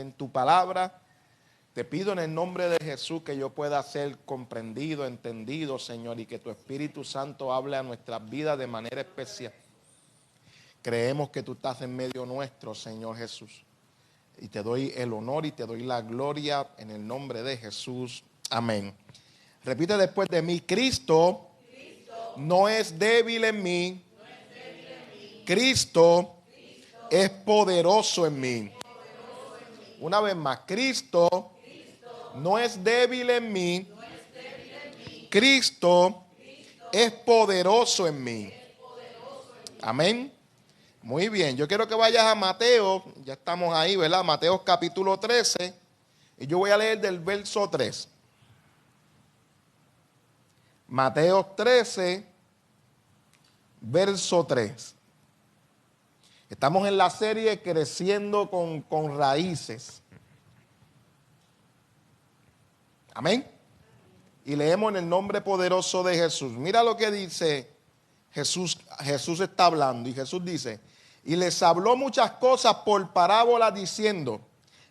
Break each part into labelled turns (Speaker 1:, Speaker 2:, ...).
Speaker 1: en tu palabra. Te pido en el nombre de Jesús que yo pueda ser comprendido, entendido, Señor, y que tu Espíritu Santo hable a nuestras vidas de manera especial. Creemos que tú estás en medio nuestro, Señor Jesús. Y te doy el honor y te doy la gloria en el nombre de Jesús. Amén. Repite después de mí: Cristo no es débil en mí. Cristo es poderoso en mí. Una vez más, Cristo no es débil en mí. Cristo es poderoso en mí. Amén. Muy bien, yo quiero que vayas a Mateo, ya estamos ahí, ¿verdad? Mateo capítulo 13, y yo voy a leer del verso 3. Mateo 13, verso 3. Estamos en la serie Creciendo con Raíces. Amén. Y leemos en el nombre poderoso de Jesús. Mira lo que dice Jesús. Jesús está hablando y Jesús dice: y les habló muchas cosas por parábola diciendo: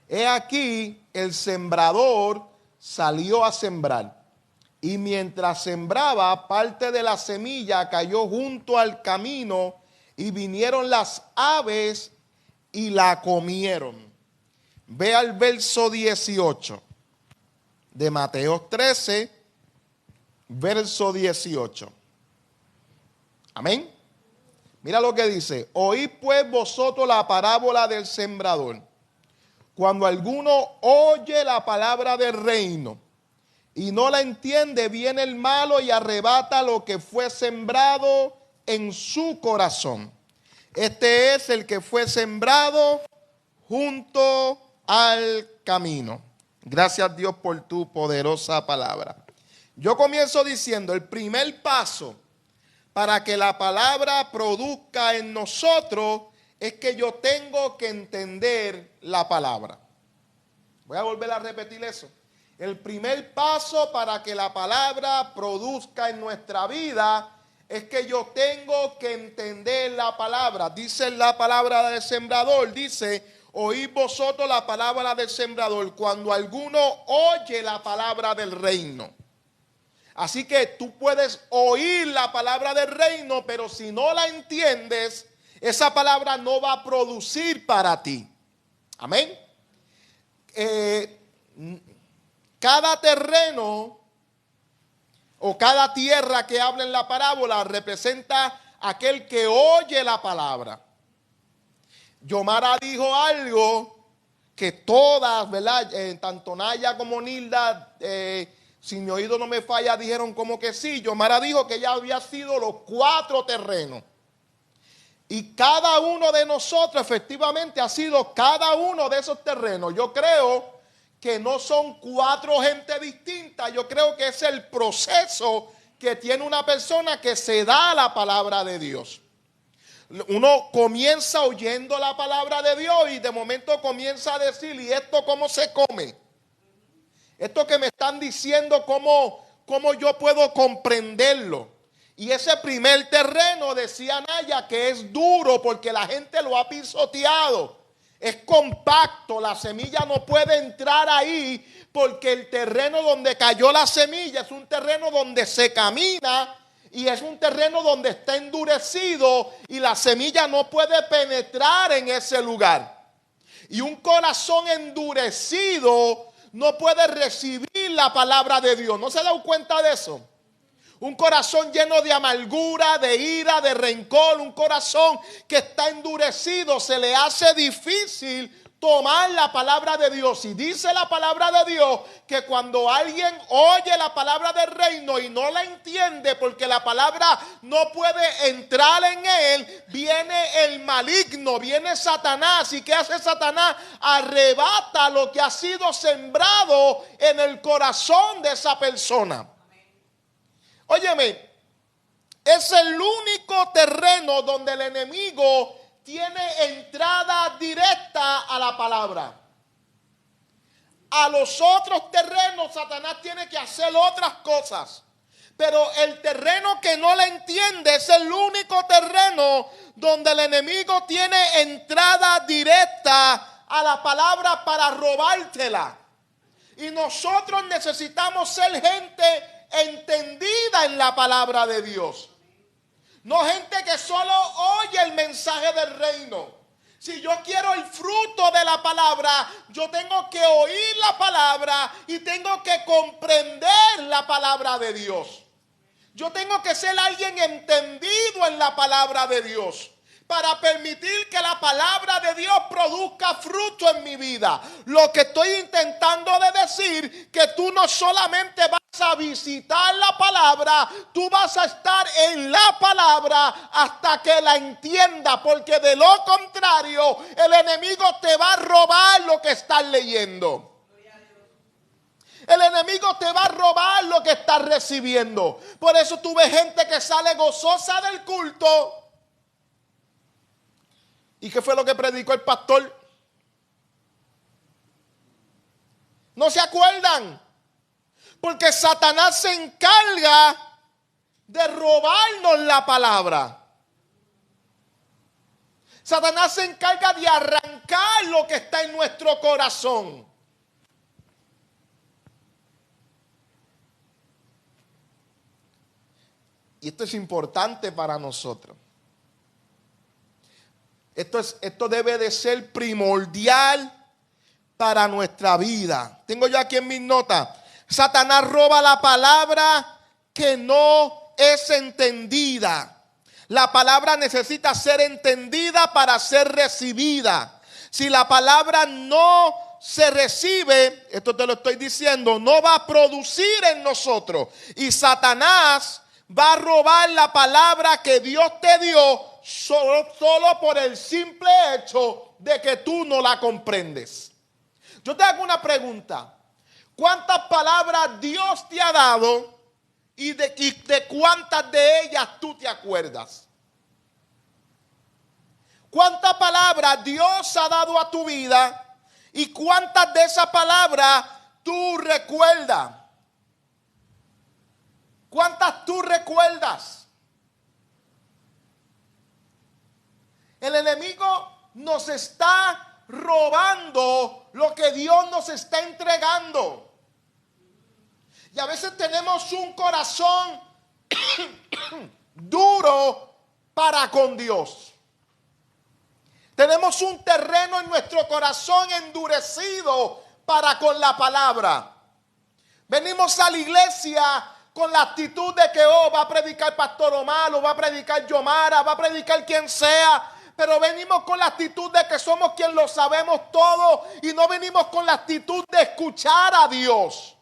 Speaker 1: he aquí el sembrador salió a sembrar. Y mientras sembraba, parte de la semilla cayó junto al camino y vinieron las aves y la comieron. Ve al verso 18 de Mateo 13, verso 18. Amén. Mira lo que dice: oíd pues vosotros la parábola del sembrador. Cuando alguno oye la palabra del reino y no la entiende, viene el malo y arrebata lo que fue sembrado en su corazón. Este es el que fue sembrado junto al camino. Gracias, Dios, por tu poderosa palabra. Yo comienzo diciendo: el primer paso para que la palabra produzca en nosotros es que yo tengo que entender la palabra. Voy a volver a repetir eso. El primer paso para que la palabra produzca en nuestra vida es que yo tengo que entender la palabra. Dice la palabra del sembrador, dice: oíd vosotros la palabra del sembrador, cuando alguno oye la palabra del reino. Así que tú puedes oír la palabra del reino, pero si no la entiendes, esa palabra no va a producir para ti. Amén. Cada terreno o cada tierra que habla en la parábola representa aquel que oye la palabra. Yomara dijo algo que todas, ¿verdad? Tanto Naya como Nilda, si mi oído no me falla, dijeron como que sí. Yomara dijo que ella había sido los 4 terrenos. Y cada uno de nosotros efectivamente ha sido cada uno de esos terrenos. Yo creo que no son 4 gente distintas. Yo creo que es el proceso que tiene una persona que se da a la palabra de Dios. Uno comienza oyendo la palabra de Dios y de momento comienza a decir: ¿y esto cómo se come? Esto que me están diciendo, ¿cómo yo puedo comprenderlo? Y ese primer terreno, decía Naya, que es duro porque la gente lo ha pisoteado. Es compacto, la semilla no puede entrar ahí porque el terreno donde cayó la semilla es un terreno donde se camina y es un terreno donde está endurecido y la semilla no puede penetrar en ese lugar. Y un corazón endurecido no puede recibir la palabra de Dios. ¿No se ha dado cuenta de eso? Un corazón lleno de amargura, de ira, de rencor, un corazón que está endurecido, se le hace difícil tomar la palabra de Dios. Y dice la palabra de Dios que cuando alguien oye la palabra del reino y no la entiende porque la palabra no puede entrar en él, viene el maligno, viene Satanás. ¿Y qué hace Satanás? Arrebata lo que ha sido sembrado en el corazón de esa persona. Óyeme, es el único terreno donde el enemigo tiene entrada directa a la palabra. A los otros terrenos Satanás tiene que hacer otras cosas. Pero el terreno que no le entiende es el único terreno donde el enemigo tiene entrada directa a la palabra para robártela. Y nosotros necesitamos ser gente entendida en la palabra de Dios. No gente que solo oye el mensaje del reino. Si yo quiero el fruto de la palabra, yo tengo que oír la palabra y tengo que comprender la palabra de Dios. Yo tengo que ser alguien entendido en la palabra de Dios para permitir que la palabra de Dios produzca fruto en mi vida. Lo que estoy intentando de decir, que tú no solamente vas a visitar la palabra, tú vas a estar en la palabra hasta que la entienda, porque de lo contrario, el enemigo te va a robar lo que estás leyendo. El enemigo te va a robar lo que estás recibiendo. Por eso tú ves gente que sale gozosa del culto. ¿Y qué fue lo que predicó el pastor? ¿No se acuerdan? Porque Satanás se encarga de robarnos la palabra. Satanás se encarga de arrancar lo que está en nuestro corazón. Y esto es importante para nosotros. Esto debe de ser primordial para nuestra vida. Tengo yo aquí en mis notas: Satanás roba la palabra que no es entendida. La palabra necesita ser entendida para ser recibida. Si la palabra no se recibe, esto te lo estoy diciendo, no va a producir en nosotros. Y Satanás va a robar la palabra que Dios te dio solo por el simple hecho de que tú no la comprendes. Yo te hago una pregunta: ¿cuántas palabras Dios te ha dado y de cuántas de ellas tú te acuerdas? ¿Cuántas palabras Dios ha dado a tu vida y cuántas de esas palabras tú recuerdas? ¿Cuántas tú recuerdas? El enemigo nos está robando lo que Dios nos está entregando. Y a veces tenemos un corazón duro para con Dios. Tenemos un terreno en nuestro corazón endurecido para con la palabra. Venimos a la iglesia con la actitud de que va a predicar Pastor Omar, o va a predicar Yomara, va a predicar quien sea. Pero venimos con la actitud de que somos quien lo sabemos todo y no venimos con la actitud de escuchar a Dios.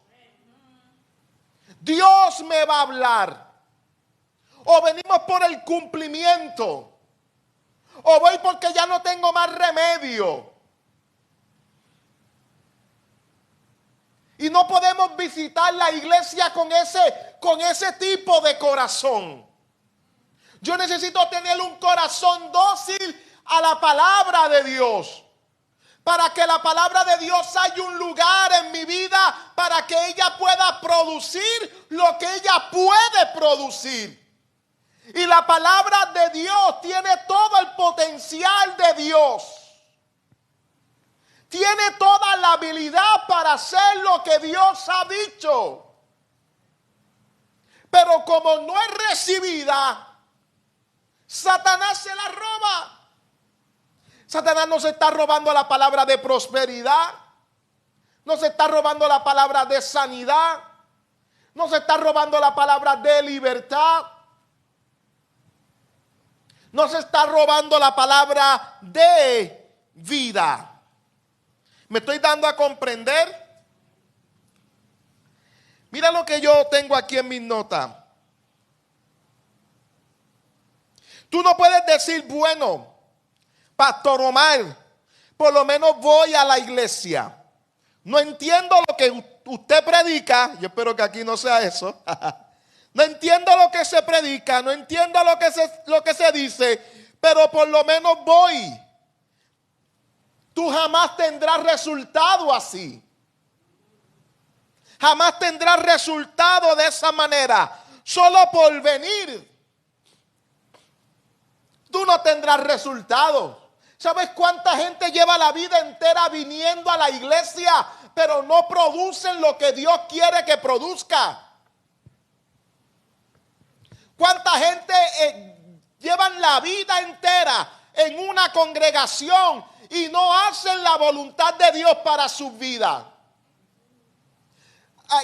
Speaker 1: Dios me va a hablar. O venimos por el cumplimiento. O voy porque ya no tengo más remedio. Y no podemos visitar la iglesia con ese tipo de corazón. Yo necesito tener un corazón dócil a la palabra de Dios. Para que la palabra de Dios haya un lugar en mi vida para que ella pueda producir lo que ella puede producir. Y la palabra de Dios tiene todo el potencial de Dios. Tiene toda la habilidad para hacer lo que Dios ha dicho. Pero como no es recibida, Satanás se la roba. Satanás nos está robando la palabra de prosperidad. Nos está robando la palabra de sanidad. Nos está robando la palabra de libertad. Nos está robando la palabra de vida. ¿Me estoy dando a comprender? Mira lo que yo tengo aquí en mis notas. Tú no puedes decir, bueno, Pastor Omar, por lo menos voy a la iglesia. No entiendo lo que usted predica. Yo espero que aquí no sea eso. No entiendo lo que se predica, no entiendo lo que se dice, pero por lo menos voy. Tú jamás tendrás resultado así. Jamás tendrás resultado de esa manera. Solo por venir, tú no tendrás resultado. ¿Sabes cuánta gente lleva la vida entera viniendo a la iglesia, pero no producen lo que Dios quiere que produzca? ¿Cuánta gente llevan la vida entera en una congregación y no hacen la voluntad de Dios para sus vidas?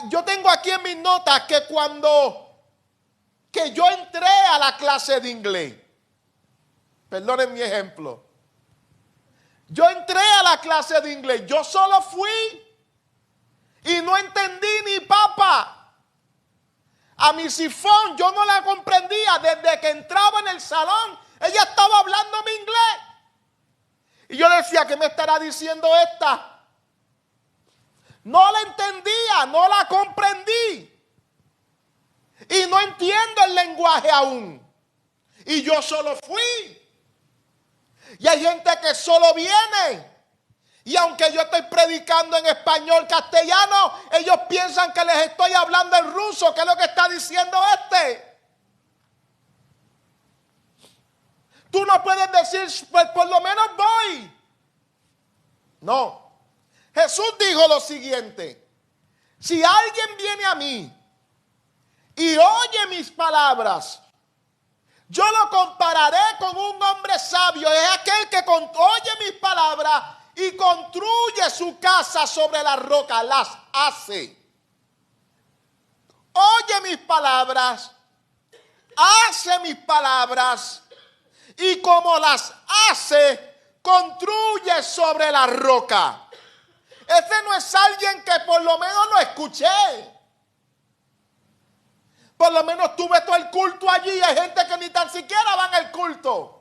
Speaker 1: Yo tengo aquí en mis notas que que yo entré a la clase de inglés, perdonen mi ejemplo, yo entré a la clase de inglés, yo solo fui y no entendí ni papa. A mi sifón yo no la comprendía. Desde que entraba en el salón, ella estaba hablando mi inglés. Y yo decía, ¿qué me estará diciendo esta? No la entendía, no la comprendí. Y no entiendo el lenguaje aún. Y yo solo fui. Y hay gente que solo viene. Y aunque yo estoy predicando en español castellano, ellos piensan que les estoy hablando en ruso, que es lo que está diciendo este. Tú no puedes decir, pues por lo menos voy. No. Jesús dijo lo siguiente: si alguien viene a mí y oye mis palabras, yo lo compararé con un hombre sabio. Es aquel que oye mis palabras y construye su casa sobre la roca, las hace. Oye mis palabras, hace mis palabras, y como las hace, construye sobre la roca. Ese no es alguien que por lo menos lo escuché. Por lo menos tuve todo el culto allí. Hay gente que ni tan siquiera van al culto.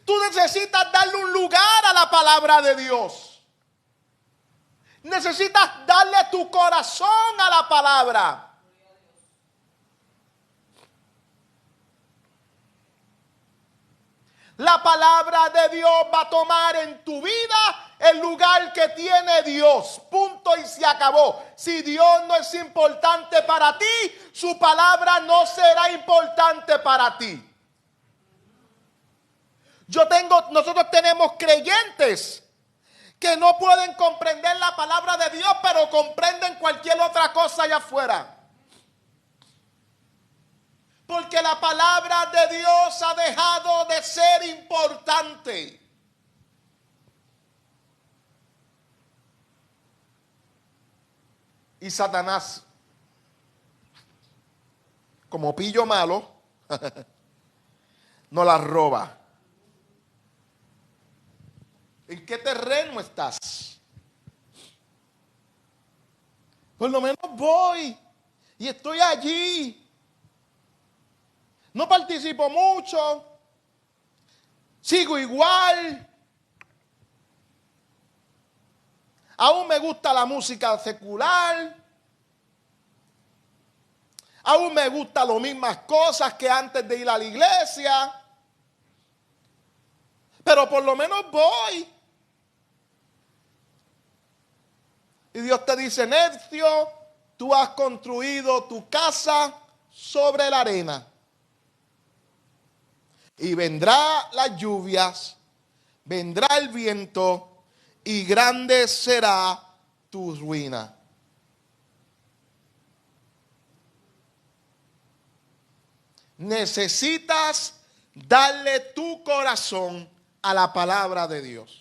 Speaker 1: Tú necesitas darle un lugar a la palabra de Dios. Necesitas darle tu corazón a la palabra. La palabra de Dios va a tomar en tu vida el lugar que tiene Dios. Punto y se acabó. Si Dios no es importante para ti, su palabra no será importante para ti. Nosotros tenemos creyentes que no pueden comprender la palabra de Dios, pero comprenden cualquier otra cosa allá afuera. Porque la palabra de Dios ha dejado de ser importante. Y Satanás, como pillo malo, no la roba. ¿En qué terreno estás? Por lo menos voy y estoy allí. No participo mucho. Sigo igual. Aún me gusta la música secular. Aún me gustan las mismas cosas que antes de ir a la iglesia. Pero por lo menos voy. Y Dios te dice, necio, tú has construido tu casa sobre la arena. Y vendrá las lluvias, vendrá el viento, y grande será tu ruina. Necesitas darle tu corazón a la palabra de Dios.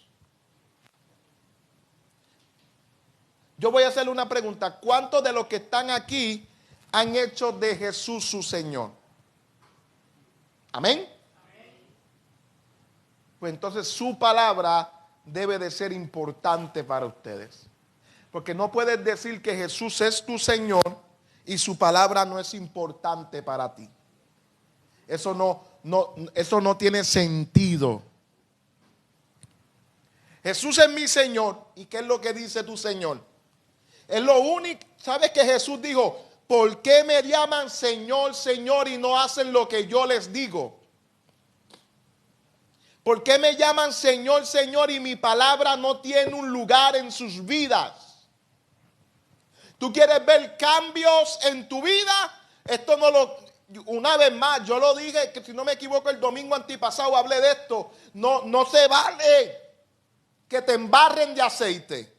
Speaker 1: Yo voy a hacerle una pregunta. ¿Cuántos de los que están aquí han hecho de Jesús su Señor? Amén. Pues entonces su palabra debe de ser importante para ustedes. Porque no puedes decir que Jesús es tu Señor y su palabra no es importante para ti. Eso no tiene sentido. Jesús es mi Señor. ¿Y qué es lo que dice tu Señor? Es lo único. ¿Sabes que Jesús dijo? ¿Por qué me llaman Señor, Señor y no hacen lo que yo les digo? ¿Por qué me llaman Señor, Señor y mi palabra no tiene un lugar en sus vidas? ¿Tú quieres ver cambios en tu vida? una vez más, yo lo dije, que si no me equivoco el domingo antipasado hablé de esto. No se vale que te embarren de aceite.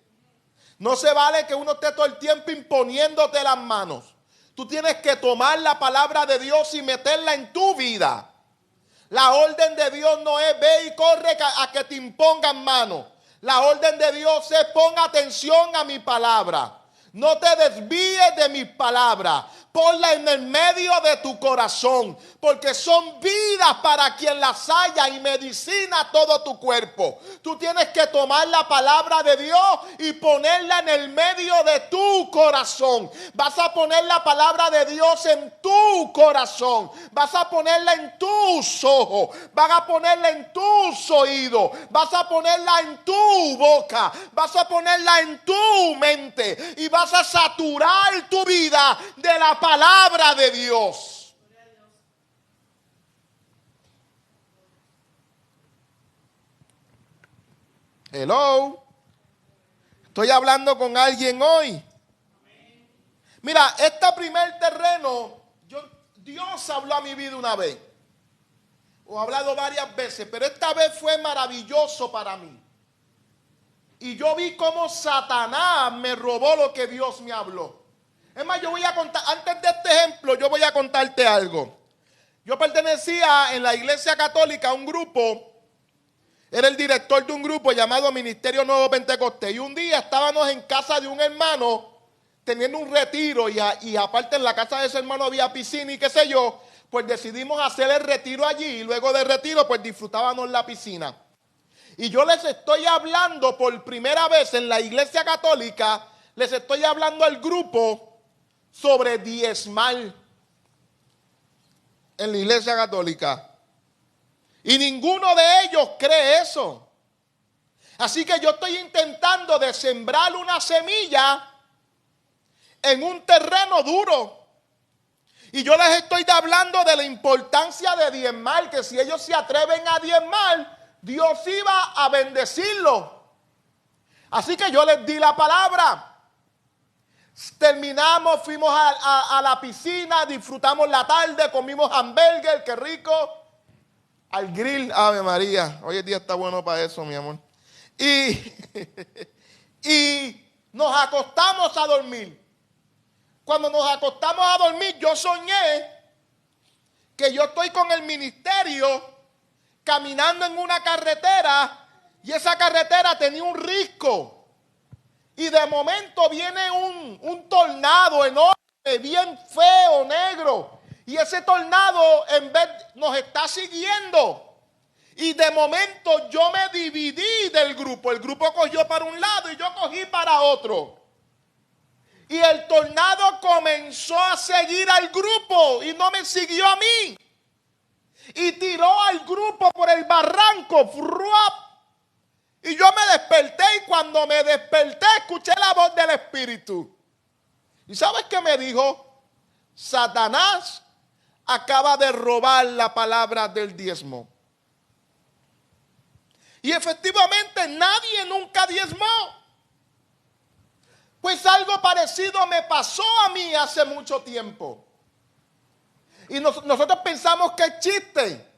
Speaker 1: No se vale que uno esté todo el tiempo imponiéndote las manos. Tú tienes que tomar la palabra de Dios y meterla en tu vida. La orden de Dios no es ve y corre a que te impongan manos. La orden de Dios es pon atención a mi palabra. No te desvíes de mis palabras. Ponla en el medio de tu corazón, porque son vidas para quien las haya y medicina a todo tu cuerpo. Tú tienes que tomar la palabra de Dios y ponerla en el medio de tu corazón. Vas a poner la palabra de Dios en tu corazón. Vas a ponerla en tus ojos. Vas a ponerla en tus oídos. Vas a ponerla en tu boca. Vas a ponerla en tu mente. Y vas a saturar tu vida de la palabra de Dios. Hello. Estoy hablando con alguien hoy. Mira, este primer terreno, Dios habló a mi vida una vez. O ha hablado varias veces, pero esta vez fue maravilloso para mí. Y yo vi cómo Satanás me robó lo que Dios me habló. Es más, yo voy a contar, antes de este ejemplo, yo voy a contarte algo. Yo pertenecía en la iglesia católica a un grupo, era el director de un grupo llamado Ministerio Nuevo Pentecostés. Y un día estábamos en casa de un hermano teniendo un retiro y aparte en la casa de ese hermano había piscina y qué sé yo, pues decidimos hacer el retiro allí y luego del retiro pues disfrutábamos la piscina. Y yo les estoy hablando por primera vez en la iglesia católica, les estoy hablando al grupo sobre diezmar en la iglesia católica. Y ninguno de ellos cree eso. Así que yo estoy intentando de sembrar una semilla en un terreno duro. Y yo les estoy hablando de la importancia de diezmar, que si ellos se atreven a diezmar, Dios iba a bendecirlo. Así que yo les di la palabra. Terminamos, fuimos a la piscina, disfrutamos la tarde, comimos hamburger, qué rico. Al grill, Ave María. Hoy el día está bueno para eso, mi amor. Y nos acostamos a dormir. Cuando nos acostamos a dormir, yo soñé que yo estoy con el ministerio caminando en una carretera y esa carretera tenía un risco. Y de momento viene un tornado enorme, bien feo, negro. Y ese tornado en vez nos está siguiendo. Y de momento yo me dividí del grupo. El grupo cogió para un lado y yo cogí para otro. Y el tornado comenzó a seguir al grupo y no me siguió a mí. Y tiró al grupo por el barranco. ¡Fruap! Y yo me desperté y cuando me desperté escuché la voz del Espíritu. ¿Y sabes qué me dijo? Satanás acaba de robar la palabra del diezmo. Y efectivamente nadie nunca diezmó. Pues algo parecido me pasó a mí hace mucho tiempo. Y nosotros pensamos que es chiste.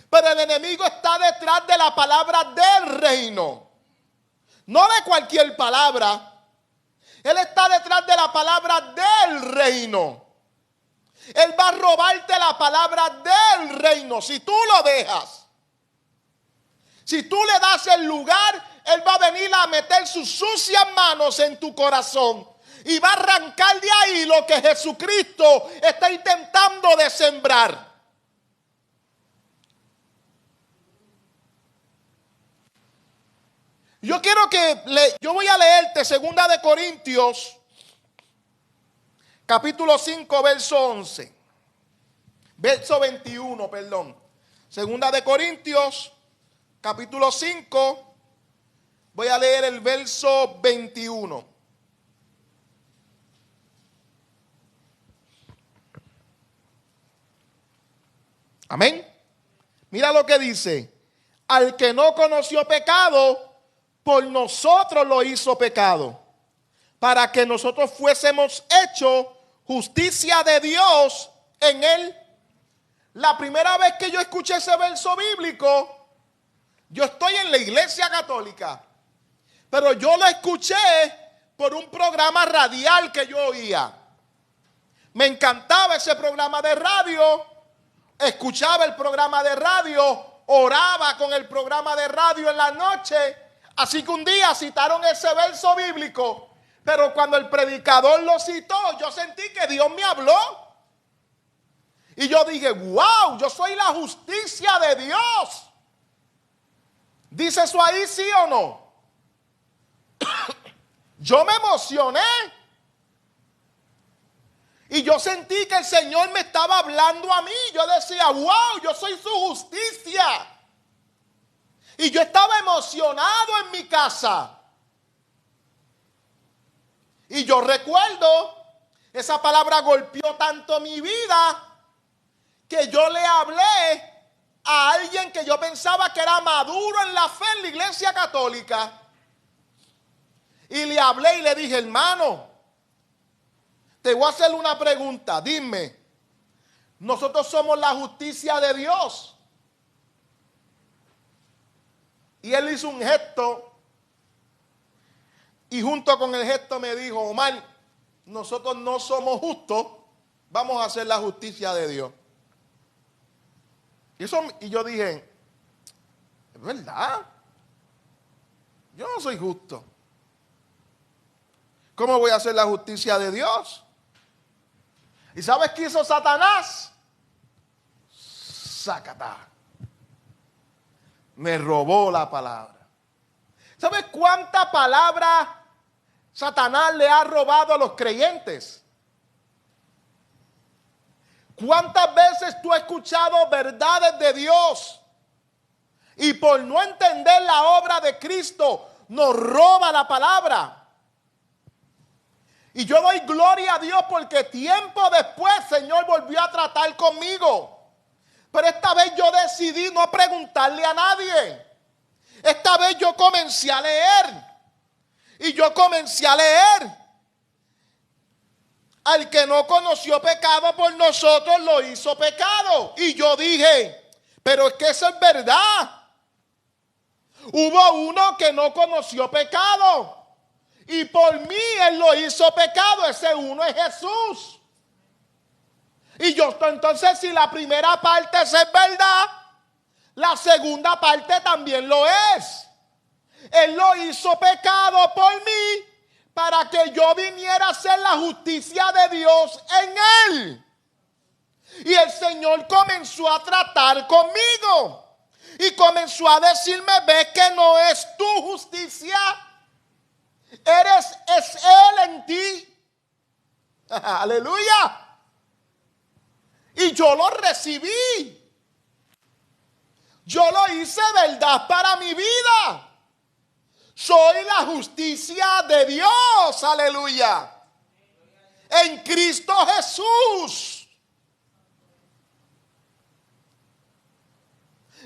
Speaker 1: Pero el enemigo está detrás de la palabra del reino. No de cualquier palabra. Él está detrás de la palabra del reino. Él va a robarte la palabra del reino si tú lo dejas. Si tú le das el lugar, Él va a venir a meter sus sucias manos en tu corazón. Y va a arrancar de ahí lo que Jesucristo está intentando de sembrar. Yo voy a leerte 2 de Corintios, capítulo 5, verso 11. Verso 21, perdón. 2 de Corintios, capítulo 5, voy a leer el verso 21. Amén. Mira lo que dice. Al que no conoció pecado, por nosotros lo hizo pecado, para que nosotros fuésemos hechos justicia de Dios en él. La primera vez que yo escuché ese verso bíblico, yo estoy en la iglesia católica, pero yo lo escuché por un programa radial que yo oía. Me encantaba ese programa de radio, escuchaba el programa de radio, oraba con el programa de radio en la noche. Así que un día citaron ese verso bíblico, pero cuando el predicador lo citó, yo sentí que Dios me habló. Y yo dije, wow, yo soy la justicia de Dios. ¿Dice eso ahí, sí o no? Yo me emocioné. Y yo sentí que el Señor me estaba hablando a mí. Yo decía, wow, yo soy su justicia. Y yo estaba emocionado en mi casa. Y yo recuerdo, esa palabra golpeó tanto mi vida, que yo le hablé a alguien que yo pensaba que era maduro en la fe en la iglesia católica. Y le hablé y le dije, hermano, te voy a hacer una pregunta, dime, ¿nosotros somos la justicia de Dios? Y él hizo un gesto y junto con el gesto me dijo, Omar, nosotros no somos justos, vamos a hacer la justicia de Dios. Y yo dije, ¿es verdad? Yo no soy justo. ¿Cómo voy a hacer la justicia de Dios? ¿Y sabes qué hizo Satanás? Sácata. Me robó la palabra. ¿Sabes cuánta palabra Satanás le ha robado a los creyentes? ¿Cuántas veces tú has escuchado verdades de Dios y por no entender la obra de Cristo nos roba la palabra? Y yo doy gloria a Dios porque tiempo después el Señor volvió a tratar conmigo. Pero esta vez yo decidí no preguntarle a nadie. Esta vez yo comencé a leer. Y yo comencé a leer. Al que no conoció pecado por nosotros lo hizo pecado. Y yo dije, pero es que eso es verdad. Hubo uno que no conoció pecado. Y por mí él lo hizo pecado. Ese uno es Jesús. Y yo, entonces, si la primera parte es verdad, la segunda parte también lo es. Él lo hizo pecado por mí para que yo viniera a hacer la justicia de Dios en él. Y el Señor comenzó a tratar conmigo. Y comenzó a decirme, ves que no es tu justicia. Es Él en ti. Aleluya. Y yo lo recibí. Yo lo hice verdad para mi vida. Soy la justicia de Dios. Aleluya. En Cristo Jesús.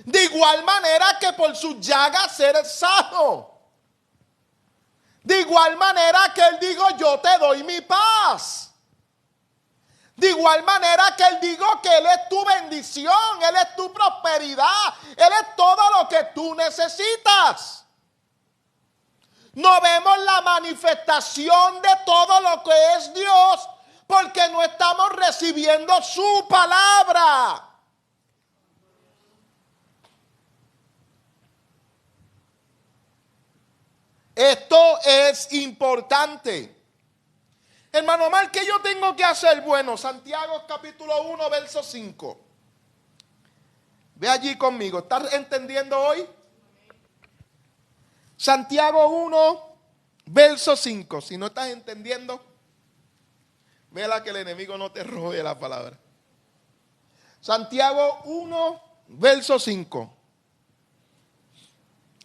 Speaker 1: De igual manera que por sus llagas eres sano. De igual manera que Él dijo, yo te doy mi paz. De igual manera que Él dijo que Él es tu bendición, Él es tu prosperidad, Él es todo lo que tú necesitas. No vemos la manifestación de todo lo que es Dios porque no estamos recibiendo su palabra. Esto es importante. Hermano Omar, ¿qué yo tengo que hacer? Bueno, Santiago capítulo 1, verso 5. Ve allí conmigo. ¿Estás entendiendo hoy? Santiago 1, verso 5. Si no estás entendiendo, vela que el enemigo no te robe la palabra. Santiago 1, verso 5.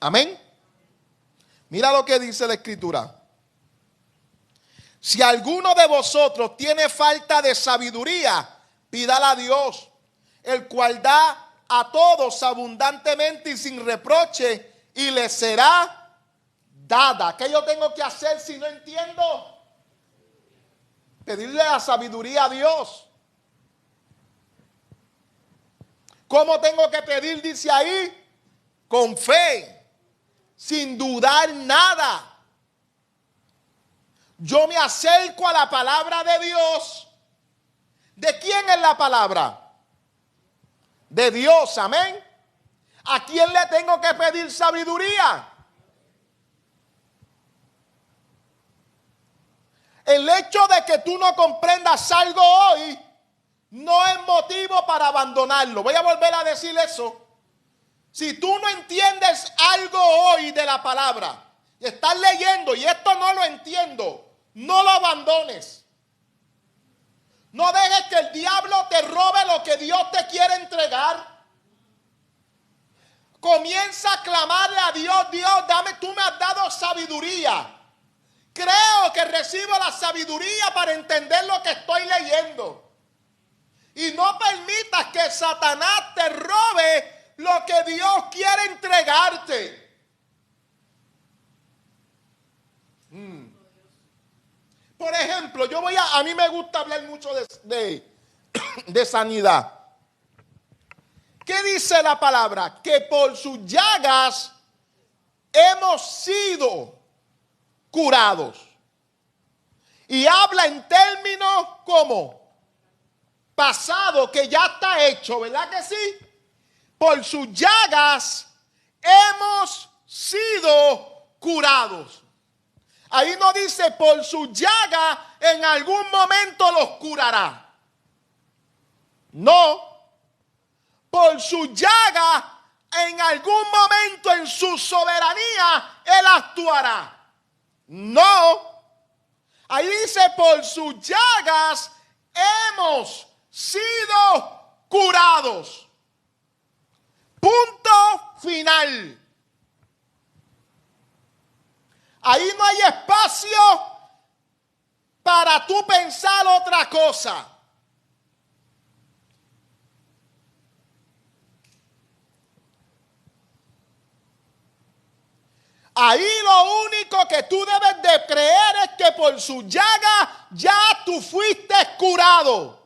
Speaker 1: Amén. Mira lo que dice la Escritura. Si alguno de vosotros tiene falta de sabiduría, pídala a Dios, el cual da a todos abundantemente y sin reproche, y le será dada. ¿Qué yo tengo que hacer si no entiendo? Pedirle la sabiduría a Dios. ¿Cómo tengo que pedir? Dice ahí, con fe, sin dudar nada. Yo me acerco a la palabra de Dios. ¿De quién es la palabra? De Dios, amén. ¿A quién le tengo que pedir sabiduría? El hecho de que tú no comprendas algo hoy no es motivo para abandonarlo. Voy a volver a decir eso. Si tú no entiendes algo hoy de la palabra, y estás leyendo y esto no lo entiendo, no lo abandones. No dejes que el diablo te robe lo que Dios te quiere entregar. Comienza a clamarle a Dios, Dios, dame, tú me has dado sabiduría. Creo que recibo la sabiduría para entender lo que estoy leyendo. Y no permitas que Satanás te robe lo que Dios quiere entregarte. Por ejemplo, a mí me gusta hablar mucho de sanidad. ¿Qué dice la palabra? Que por sus llagas hemos sido curados. Y habla en términos como pasado, que ya está hecho, ¿verdad que sí? Por sus llagas hemos sido curados. Ahí no dice por sus llagas en algún momento los curará. No. Por sus llagas en algún momento en su soberanía Él actuará. No. Ahí dice por sus llagas hemos sido curados. Punto final. Ahí no hay espacio para tú pensar otra cosa. Ahí lo único que tú debes de creer es que por su llaga ya tú fuiste curado.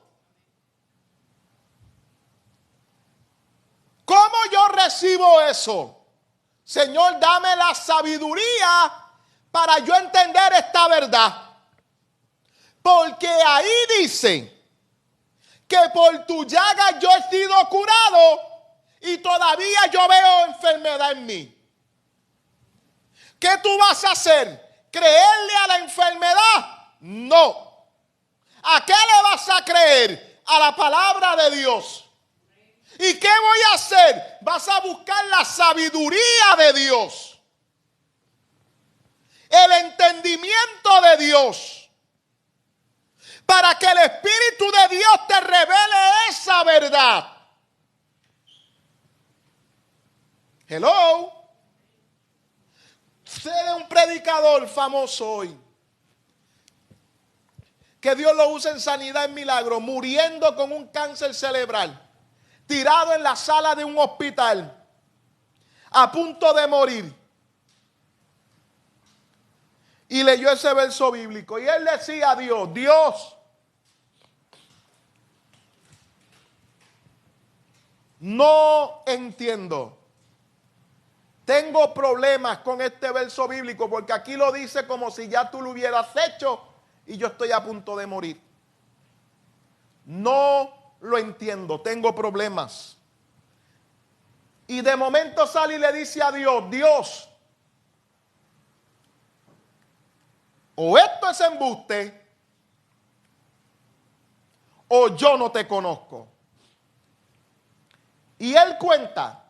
Speaker 1: ¿Cómo yo recibo eso? Señor, dame la sabiduría para yo entender esta verdad. Porque ahí dice que por tu llaga yo he sido curado y todavía yo veo enfermedad en mí. ¿Qué tú vas a hacer? ¿Creerle a la enfermedad? No. ¿A qué le vas a creer? A la palabra de Dios. ¿Y qué voy a hacer? Vas a buscar la sabiduría de Dios. El entendimiento de Dios. Para que el Espíritu de Dios te revele esa verdad. Hello. Sé de un predicador famoso hoy, que Dios lo usa en sanidad, en milagro, muriendo con un cáncer cerebral, tirado en la sala de un hospital, a punto de morir. Y leyó ese verso bíblico y él decía a Dios, Dios, no entiendo. Tengo problemas con este verso bíblico porque aquí lo dice como si ya tú lo hubieras hecho y yo estoy a punto de morir. No lo entiendo, tengo problemas. Y de momento sale y le dice a Dios, Dios, o esto es embuste o yo no te conozco. Y él cuenta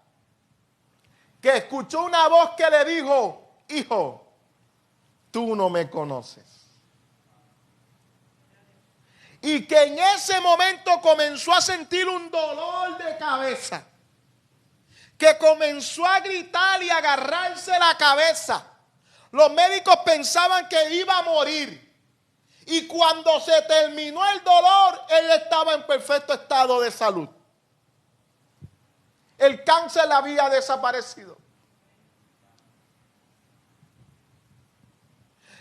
Speaker 1: que escuchó una voz que le dijo, hijo, tú no me conoces. Y que en ese momento comenzó a sentir un dolor de cabeza. Que comenzó a gritar y a agarrarse la cabeza. Los médicos pensaban que iba a morir. Y cuando se terminó el dolor, él estaba en perfecto estado de salud. El cáncer había desaparecido.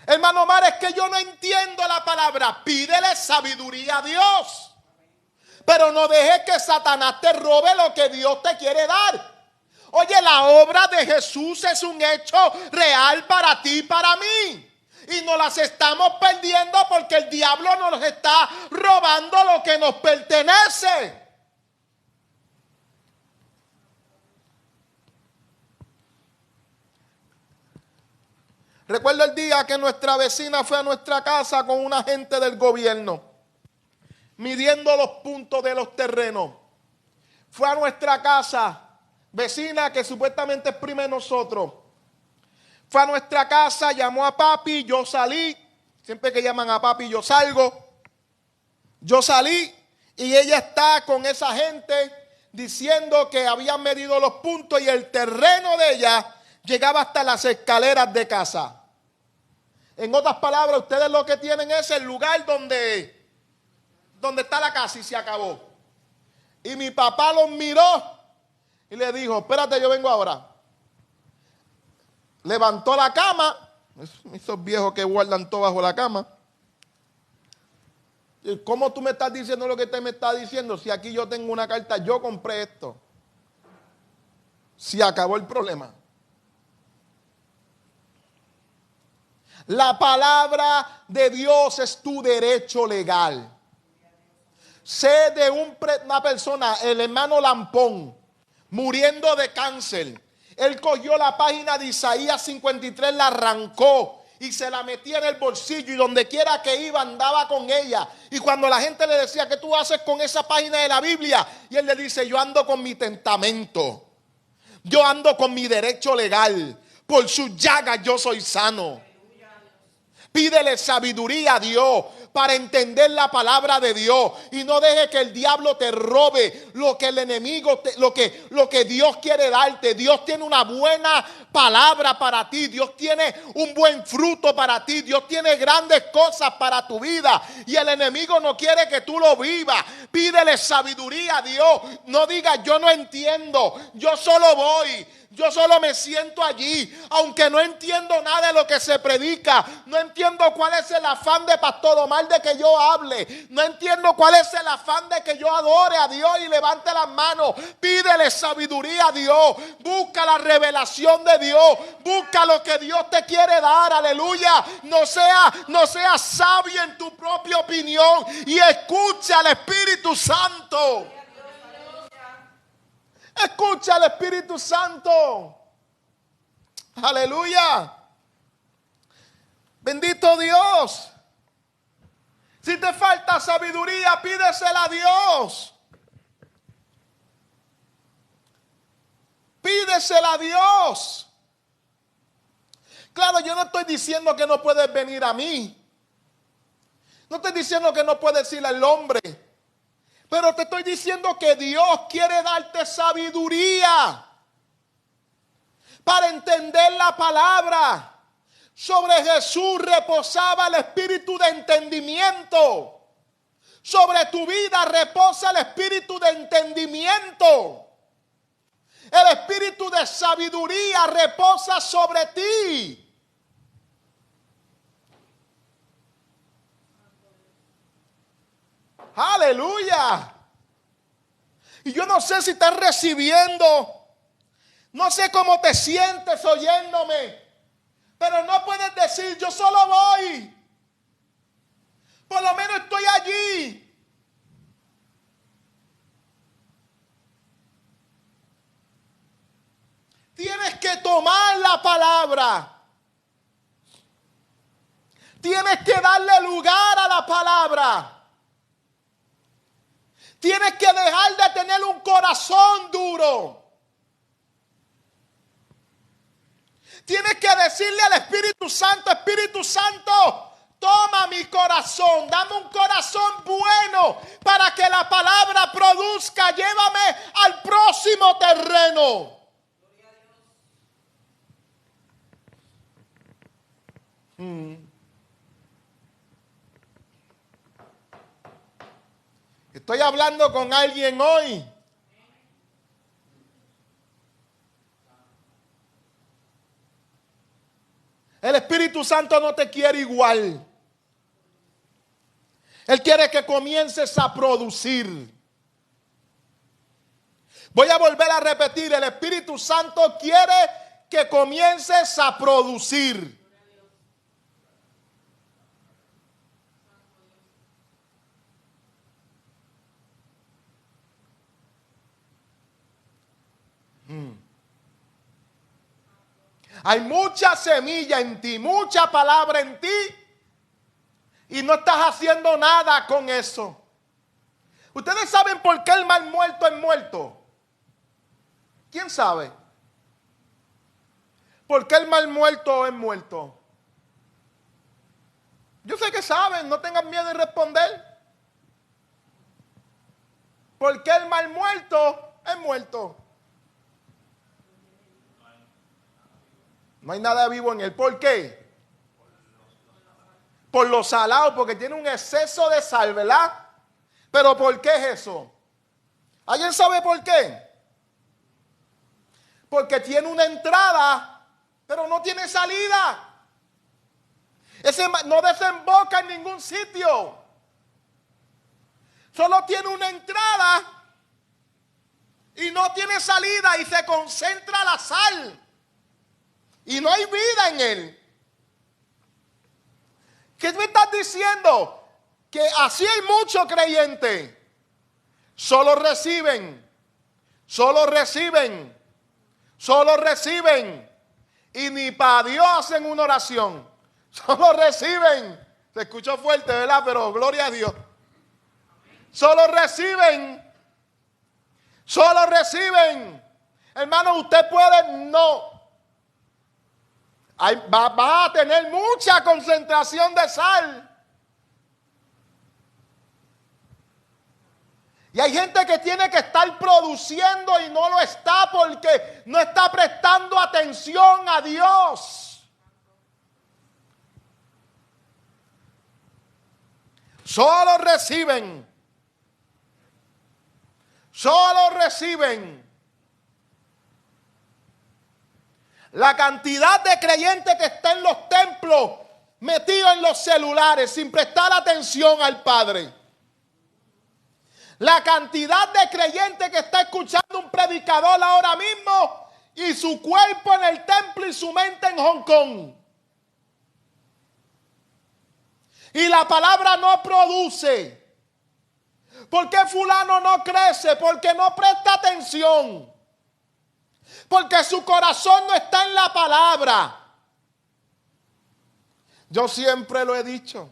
Speaker 1: Hermano Omar, es que yo no entiendo la palabra. Pídele sabiduría a Dios. Pero no dejes que Satanás te robe lo que Dios te quiere dar. Oye, la obra de Jesús es un hecho real para ti y para mí. Y nos las estamos perdiendo porque el diablo nos está robando lo que nos pertenece. Recuerdo el día que nuestra vecina fue a nuestra casa con un agente del gobierno, midiendo los puntos de los terrenos. Fue a nuestra casa, vecina que supuestamente es prima de nosotros. Fue a nuestra casa, llamó a papi, yo salí. Siempre que llaman a papi yo salgo. Yo salí y ella está con esa gente diciendo que habían medido los puntos y el terreno de ella llegaba hasta las escaleras de casa. En otras palabras, ustedes lo que tienen es el lugar donde está la casa y se acabó. Y mi papá los miró y le dijo, espérate, yo vengo ahora. Levantó la cama, esos viejos que guardan todo bajo la cama. ¿Cómo tú me estás diciendo lo que usted me está diciendo? Si aquí yo tengo una carta, yo compré esto. Se acabó el problema. La palabra de Dios es tu derecho legal. Sé de una persona, el hermano Lampón, muriendo de cáncer. Él cogió la página de Isaías 53, la arrancó y se la metía en el bolsillo y donde quiera que iba andaba con ella. Y cuando la gente le decía, ¿qué tú haces con esa página de la Biblia? Y él le dice, yo ando con mi testamento. Yo ando con mi derecho legal. Por sus llagas yo soy sano. Pídele sabiduría a Dios para entender la palabra de Dios y no deje que el diablo te robe lo que el enemigo, lo que Dios quiere darte. Dios tiene una buena palabra para ti. Dios tiene un buen fruto para ti. Dios tiene grandes cosas para tu vida y el enemigo no quiere que tú lo vivas. Pídele sabiduría a Dios. No digas yo no entiendo, yo solo voy. Yo solo me siento allí, aunque no entiendo nada de lo que se predica. No entiendo cuál es el afán de Pastor Omar de que yo hable. No entiendo cuál es el afán de que yo adore a Dios y levante las manos. Pídele sabiduría a Dios. Busca la revelación de Dios. Busca lo que Dios te quiere dar. Aleluya. No seas sabio en tu propia opinión y escucha al Espíritu Santo. Escucha al Espíritu Santo. Aleluya. Bendito Dios. Si te falta sabiduría, pídesela a Dios. Pídesela a Dios. Claro, yo no estoy diciendo que no puedes venir a mí. No estoy diciendo que no puedes ir al hombre. Pero te estoy diciendo que Dios quiere darte sabiduría para entender la palabra. Sobre Jesús reposaba el espíritu de entendimiento. Sobre tu vida reposa el espíritu de entendimiento. El espíritu de sabiduría reposa sobre ti. Aleluya. Y yo no sé si estás recibiendo, no sé cómo te sientes oyéndome, pero no puedes decir yo solo voy. Por lo menos estoy allí. Tienes que tomar la palabra. Tienes que darle lugar a la palabra. Tienes que dejar de tener un corazón duro. Tienes que decirle al Espíritu Santo, Espíritu Santo, toma mi corazón, dame un corazón bueno para que la palabra produzca. Llévame al próximo terreno. Estoy hablando con alguien hoy. El Espíritu Santo no te quiere igual. Él quiere que comiences a producir. Voy a volver a repetir, el Espíritu Santo quiere que comiences a producir. Hay mucha semilla en ti, mucha palabra en ti, y no estás haciendo nada con eso. ¿Ustedes saben por qué el mal muerto es muerto? ¿Quién sabe? ¿Por qué el mal muerto es muerto? Yo sé que saben, no tengan miedo de responder. ¿Por qué el mal muerto es muerto? No hay nada vivo en él. ¿Por qué? Por lo salado, porque tiene un exceso de sal, ¿verdad? Pero ¿por qué es eso? ¿Alguien sabe por qué? Porque tiene una entrada, pero no tiene salida. Ese no desemboca en ningún sitio. Solo tiene una entrada y no tiene salida, y se concentra la sal. Y no hay vida en él. ¿Qué me estás diciendo? Que así hay muchos creyentes. Solo reciben. Y ni para Dios hacen una oración. Solo reciben. Se escuchó fuerte, ¿verdad? Pero gloria a Dios. Solo reciben. Hermano, usted puede no. Va a tener mucha concentración de sal. Y hay gente que tiene que estar produciendo y no lo está porque no está prestando atención a Dios. Solo reciben. La cantidad de creyentes que está en los templos, metidos en los celulares, sin prestar atención al Padre. La cantidad de creyentes que está escuchando un predicador ahora mismo y su cuerpo en el templo y su mente en Hong Kong. Y la palabra no produce. ¿Por qué fulano no crece? Porque no presta atención. Porque su corazón no está en la palabra. Yo siempre lo he dicho.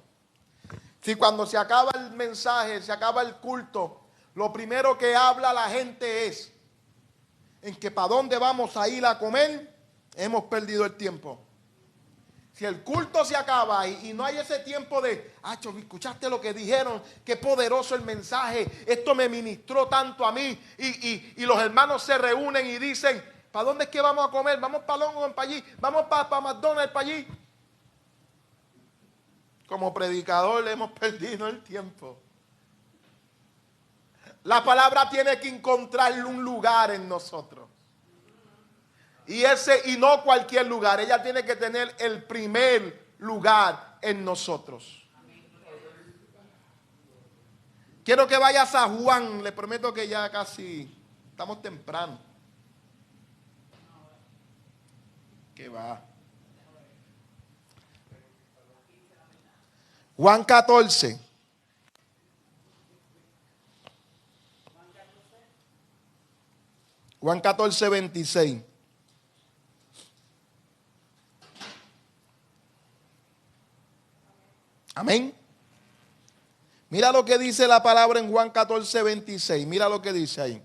Speaker 1: Si cuando se acaba el mensaje, se acaba el culto, lo primero que habla la gente es en que para dónde vamos a ir a comer, hemos perdido el tiempo. Si el culto se acaba y no hay ese tiempo de, escuchaste lo que dijeron, qué poderoso el mensaje, esto me ministró tanto a mí, y los hermanos se reúnen y dicen, ¿para dónde es que vamos a comer? Vamos para Longhorn, para allí, vamos para McDonald's, para allí. Como predicador hemos perdido el tiempo. La palabra tiene que encontrar un lugar en nosotros. Y no cualquier lugar. Ella tiene que tener el primer lugar en nosotros. Quiero que vayas a Juan. Le prometo que ya casi estamos temprano. ¿Qué va? Juan 14. Juan 14, 26. Amén. Mira lo que dice la palabra en Juan 14, 26. Mira lo que dice ahí.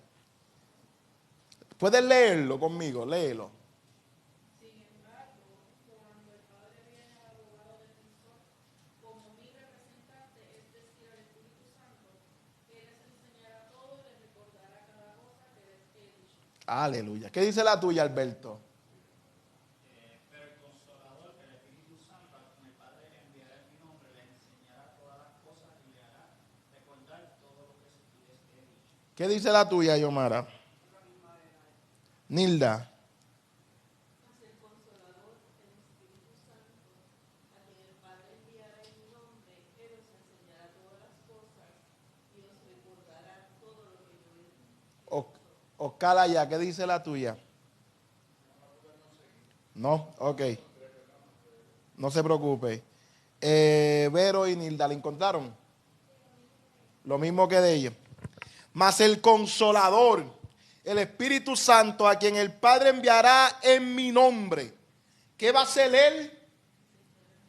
Speaker 1: Puedes leerlo conmigo, léelo.
Speaker 2: Sin embargo, cuando el Padre viene al abogado defensor, como mi representante, es decir, el Espíritu Santo, Él les enseñará todo y les recordará cada cosa que les he dicho.
Speaker 1: Aleluya. ¿Qué dice la tuya, Alberto?
Speaker 2: Pero el Consolador, el Espíritu Santo, a quien el Padre enviará en mi nombre, les enseñará todas las cosas y le hará recordar todo lo que les he dicho.
Speaker 1: ¿Qué dice la tuya, Yomara? Nilda.
Speaker 2: El Consolador, el Espíritu Santo, a quien el Padre enviará en mi nombre, Él os enseñará todas las cosas y os recordará todo lo que yo he dicho.
Speaker 1: Ok. Cala ya, ¿qué dice la tuya? No, ok. No se preocupe. Vero y Nilda, ¿la encontraron? Lo mismo que de ellos. Mas el Consolador, el Espíritu Santo, a quien el Padre enviará en mi nombre. ¿Qué va a hacer Él?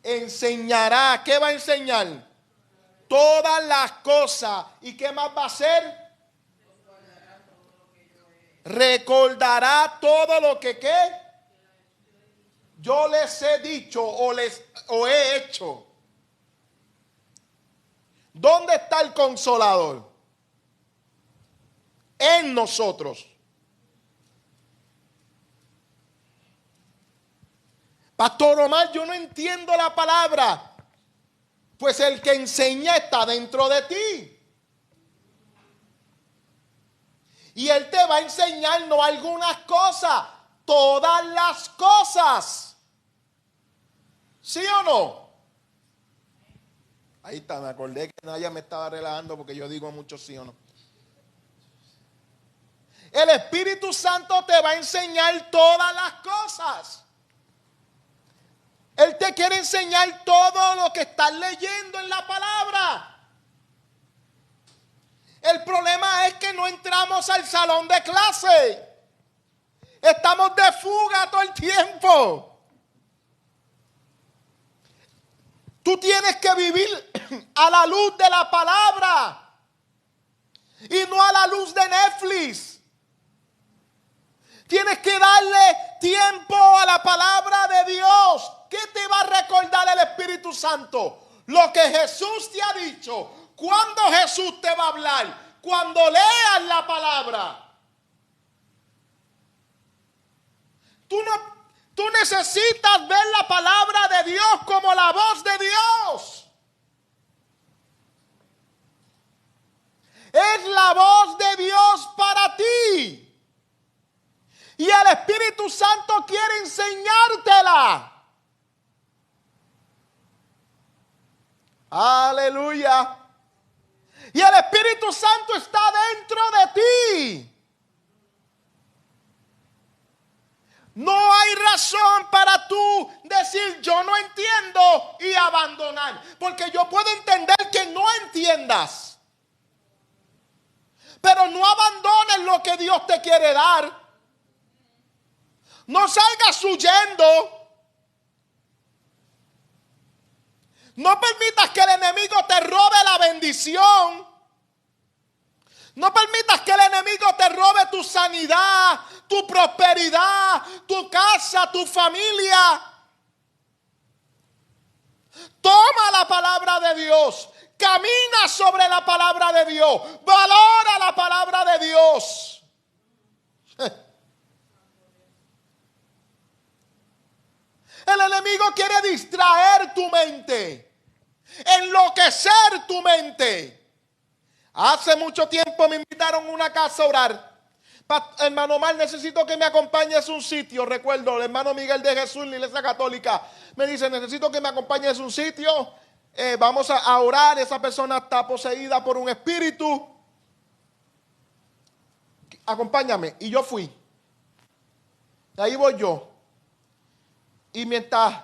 Speaker 1: Enseñará. ¿Qué va a enseñar? Todas las cosas. ¿Y qué más va a hacer? Recordará todo lo que ¿qué? Yo les he dicho o he hecho. ¿Dónde está el Consolador? En nosotros. Pastor Omar, yo no entiendo la palabra. Pues el que enseña está dentro de ti. Y Él te va a enseñar no algunas cosas, todas las cosas. ¿Sí o no? Ahí está, me acordé que Naya me estaba relajando porque yo digo mucho sí o no. El Espíritu Santo te va a enseñar todas las cosas. Él te quiere enseñar todo lo que estás leyendo en la palabra. El problema es que no entramos al salón de clase. Estamos de fuga todo el tiempo. Tú tienes que vivir a la luz de la palabra y no a la luz de Netflix. Tienes que darle tiempo a la palabra de Dios. ¿Qué te va a recordar el Espíritu Santo? Lo que Jesús te ha dicho. ¿Cuándo Jesús te va a hablar? Cuando leas la palabra. Tú necesitas ver la palabra de Dios como la voz de Dios. Es la voz de Dios para ti. Y el Espíritu Santo quiere enseñártela. Aleluya. Y el Espíritu Santo está dentro de ti. No hay razón para tú decir yo no entiendo y abandonar. Porque yo puedo entender que no entiendas. Pero no abandones lo que Dios te quiere dar. No salgas huyendo. No permitas que el enemigo te robe la bendición. No permitas que el enemigo te robe tu sanidad, tu prosperidad, tu casa, tu familia. Toma la palabra de Dios. Camina sobre la palabra de Dios. Valora la palabra de Dios. El enemigo quiere distraer tu mente, enloquecer tu mente. Hace mucho tiempo me invitaron a una casa a orar. Hermano Omar, necesito que me acompañes a un sitio. Recuerdo, el hermano Miguel de Jesús, en la iglesia católica, me dice, necesito que me acompañes a un sitio. Vamos a orar. Esa persona está poseída por un espíritu. Acompáñame. Y yo fui. Ahí voy yo. Y mientras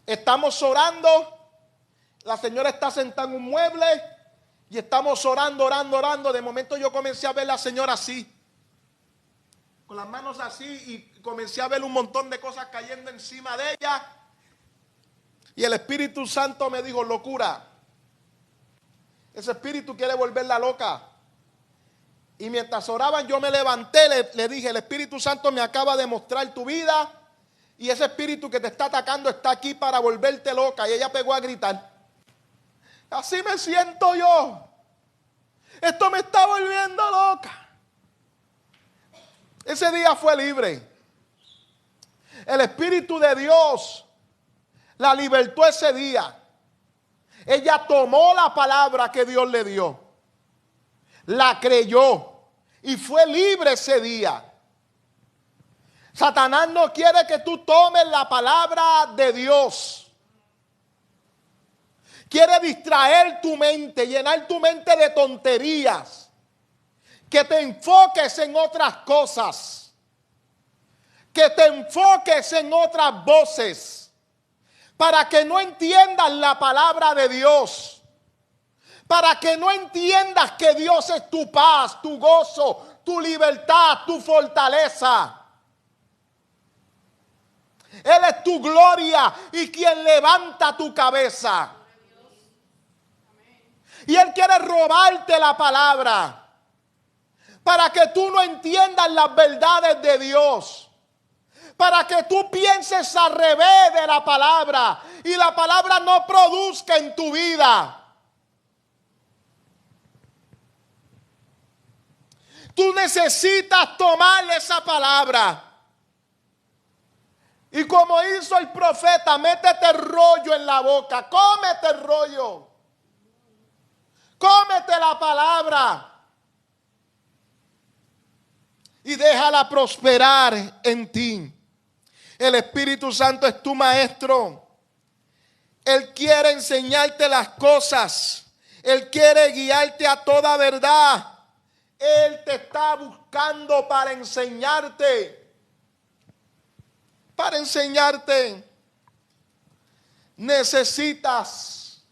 Speaker 1: estamos orando, la señora está sentada en un mueble y estamos orando. De momento yo comencé a ver a la señora así, con las manos así, y comencé a ver un montón de cosas cayendo encima de ella. Y el Espíritu Santo me dijo, locura. Ese espíritu quiere volverla loca. Y mientras oraban yo me levanté, le dije, el Espíritu Santo me acaba de mostrar tu vida. Y ese espíritu que te está atacando está aquí para volverte loca. Y ella pegó a gritar. Así me siento yo. Esto me está volviendo loca. Ese día fue libre. El Espíritu de Dios la libertó ese día. Ella tomó la palabra que Dios le dio. La creyó. Y fue libre ese día. Satanás no quiere que tú tomes la palabra de Dios. Quiere distraer tu mente, llenar tu mente de tonterías. que te enfoques en otras cosas, que te enfoques en otras voces, para que no entiendas la palabra de Dios, para que no entiendas que Dios es tu paz, tu gozo, tu libertad, tu fortaleza. Él es tu gloria y quien levanta tu cabeza. Y Él quiere robarte la palabra para que tú no entiendas las verdades de Dios, para que tú pienses al revés de la palabra y la palabra no produzca en tu vida. Tú necesitas tomar esa palabra. Y como hizo el profeta, métete el rollo en la boca, cómete el rollo, cómete la palabra y déjala prosperar en ti. El Espíritu Santo es tu maestro. Él quiere enseñarte las cosas. Él quiere guiarte a toda verdad. Él te está buscando para enseñarte. Para enseñarte. Necesitas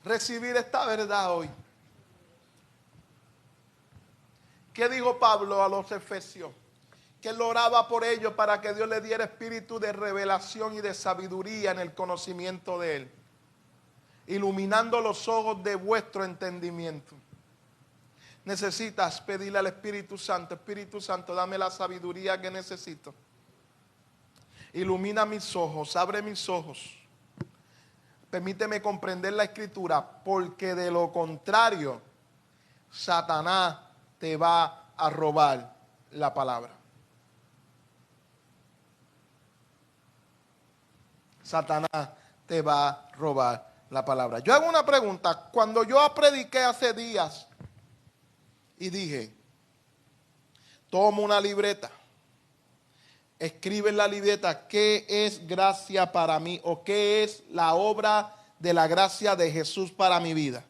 Speaker 1: recibir esta verdad hoy. ¿Qué dijo Pablo a los Efesios? Que él oraba por ellos para que Dios le diera espíritu de revelación y de sabiduría en el conocimiento de Él, iluminando los ojos de vuestro entendimiento. Necesitas pedirle al Espíritu Santo, dame la sabiduría que necesito. Ilumina mis ojos, abre mis ojos. Permíteme comprender la Escritura, porque de lo contrario, Satanás te va a robar la palabra. Satanás te va a robar la palabra. Yo hago una pregunta. Cuando yo prediqué hace días y dije, toma una libreta, escribe en la libreta qué es gracia para mí o qué es la obra de la gracia de Jesús para mi vida.